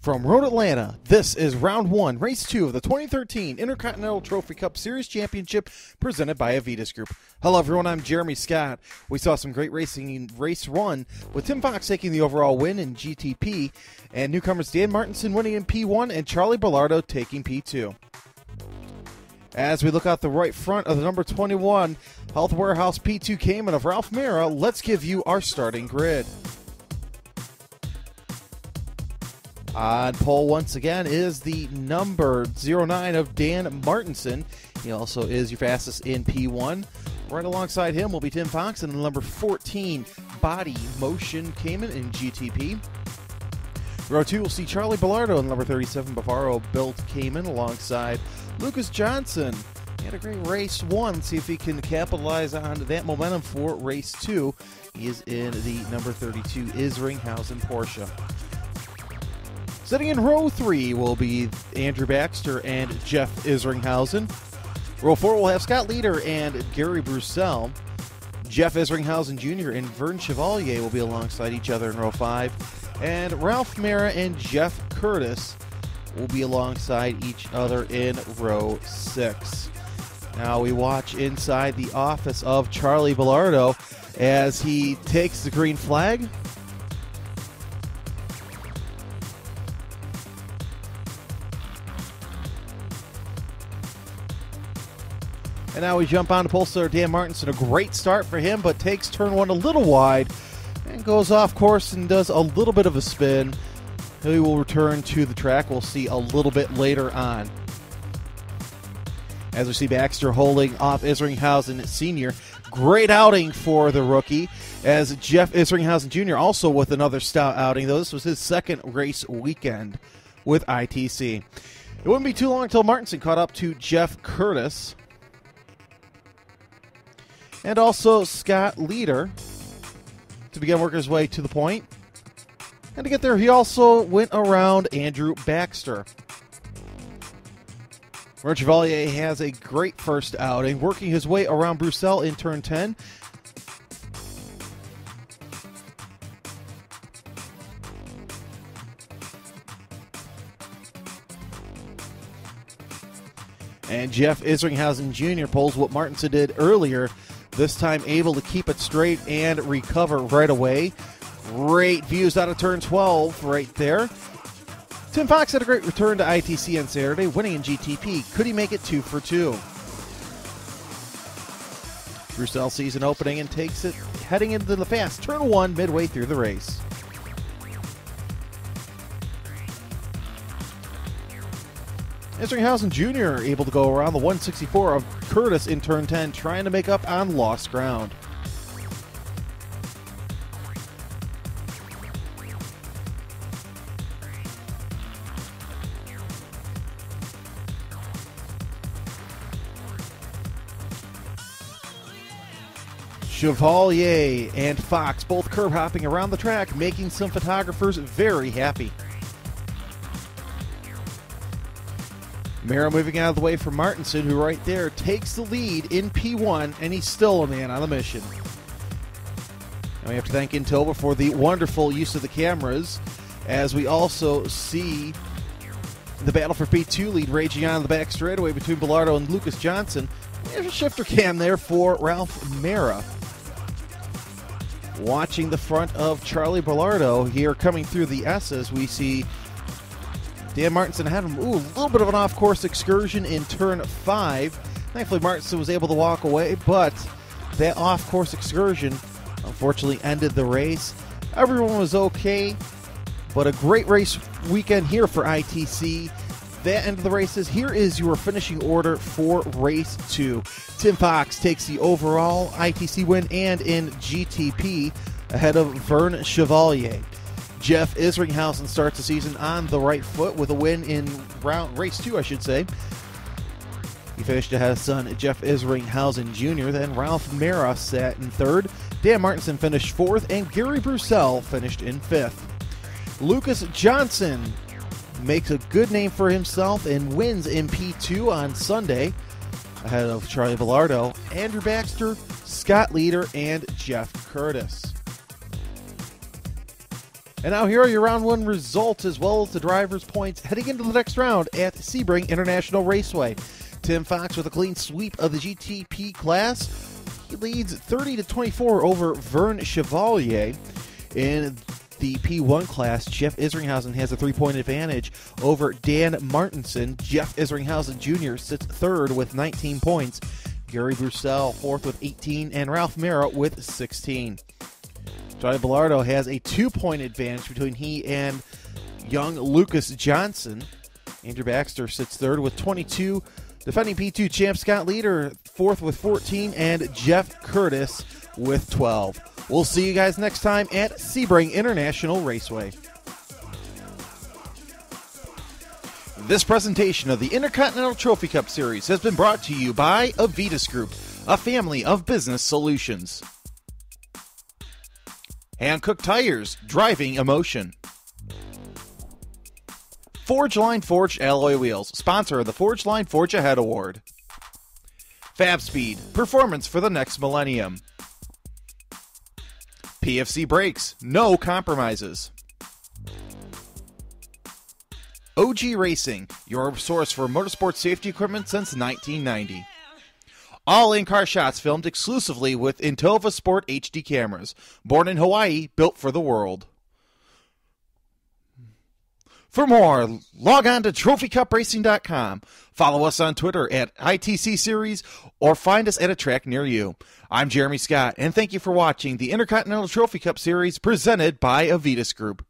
From Road Atlanta, this is round one, race two of the 2013 Intercontinental Trophy Cup Series Championship presented by Avitas Group. Hello everyone, I'm Jeremy Scott. We saw some great racing in race one with Tim Fox taking the overall win in GTP and newcomers Dan Martinson winning in P1 and Charlie Bellardo taking P2. As we look out the right front of the number 21 Health Warehouse P2 Cayman of Ralph Mera, let's give you our starting grid. On pole once again is the number 09 of Dan Martinson. He also is your fastest in P1. Right alongside him will be Tim Fox and the number 14 Body Motion Cayman in GTP. Row 2 will see Charlie Bellardo and number 37 Bavaro Built Cayman alongside Lucas Johnson. He had a great race one. See if he can capitalize on that momentum for race two. He is in the number 32 Isringhausen Porsche. Sitting in row 3 will be Andrew Baxter and Jeff Isringhausen. Row 4 will have Scott Leader and Gary Brussel. Jeff Isringhausen Jr. and Vern Chevalier will be alongside each other in row 5. And Ralph Mera and Jeff Curtis will be alongside each other in row 6. Now we watch inside the office of Charlie Bellardo as he takes the green flag. And now we jump on to pole star Dan Martinson. A great start for him, but takes turn one a little wide and goes off course and does a little bit of a spin. He will return to the track. We'll see a little bit later on. As we see Baxter holding off Isringhausen Sr. Great outing for the rookie, as Jeff Isringhausen Jr. also with another stout outing, though this was his second race weekend with ITC. It wouldn't be too long until Martinson caught up to Jeff Curtis. And also Scott Leader to begin working his way to the point. And to get there, he also went around Andrew Baxter. Vern Chevalier has a great first outing, working his way around Brussel in turn 10. And Jeff Isringhausen Jr. pulls what Martinson did earlier, this time able to keep it straight and recover right away. Great views out of turn 12 right there. Tim Fox had a great return to ITC on Saturday, winning in GTP. Could he make it 2 for 2? Brussel sees an opening and takes it heading into the fast turn 1 midway through the race. Isringhausen Jr. able to go around the 164 of Curtis in turn 10, trying to make up on lost ground. Chevalier and Fox both curb hopping around the track, making some photographers very happy. Mera moving out of the way for Martinson, who right there takes the lead in P1, and he's still a man on a mission. And we have to thank Intova for the wonderful use of the cameras, as we also see the battle for P2 lead raging on the back straightaway between Bellardo and Lucas Johnson. There's a shifter cam there for Ralph Mera. Watching the front of Charlie Bellardo here coming through the S's, we see Dan Martinson had a little bit of an off-course excursion in turn 5. Thankfully, Martinson was able to walk away, but that off-course excursion unfortunately ended the race. Everyone was okay, but a great race weekend here for ITC. That end of the races. Here is your finishing order for race 2. Tim Fox takes the overall ITC win and in GTP ahead of Vern Chevalier. Jeff Isringhausen starts the season on the right foot with a win in race 2, I should say. He finished ahead of son Jeff Isringhausen Jr. Then Ralph Mera sat in 3rd. Dan Martinson finished 4th, and Gary Brussel finished in 5th. Lucas Johnson makes a good name for himself and wins in P2 on Sunday ahead of Charlie Bellardo, Andrew Baxter, Scott Leader, and Jeff Curtis. And now here are your round one results as well as the driver's points heading into the next round at Sebring International Raceway. Tim Fox with a clean sweep of the GTP class. He leads 30-24 over Vern Chevalier. In the P1 class, Jeff Isringhausen has a 3-point advantage over Dan Martinson. Jeff Isringhausen Jr. sits third with 19 points. Gary Brussel fourth with 18, and Ralph Mera with 16. Johnny Bellardo has a 2-point advantage between he and young Lucas Johnson. Andrew Baxter sits third with 22. Defending P2 champ Scott Leader fourth with 14, and Jeff Curtis with 12. We'll see you guys next time at Sebring International Raceway. This presentation of the Intercontinental Trophy Cup Series has been brought to you by Avitas Group, a family of business solutions. Hankook Tires, driving emotion. Forge Line Forged Alloy Wheels, sponsor of the Forge Line Forge Ahead Award. Fab Speed, performance for the next millennium. PFC Brakes, no compromises. OG Racing, your source for motorsport safety equipment since 1990. All in-car shots filmed exclusively with Intova Sport HD cameras. Born in Hawaii, built for the world. For more, log on to TrophyCupRacing.com. Follow us on Twitter at ITC Series or find us at a track near you. I'm Jeremy Scott, and thank you for watching the Intercontinental Trophy Cup Series presented by Avitas Group.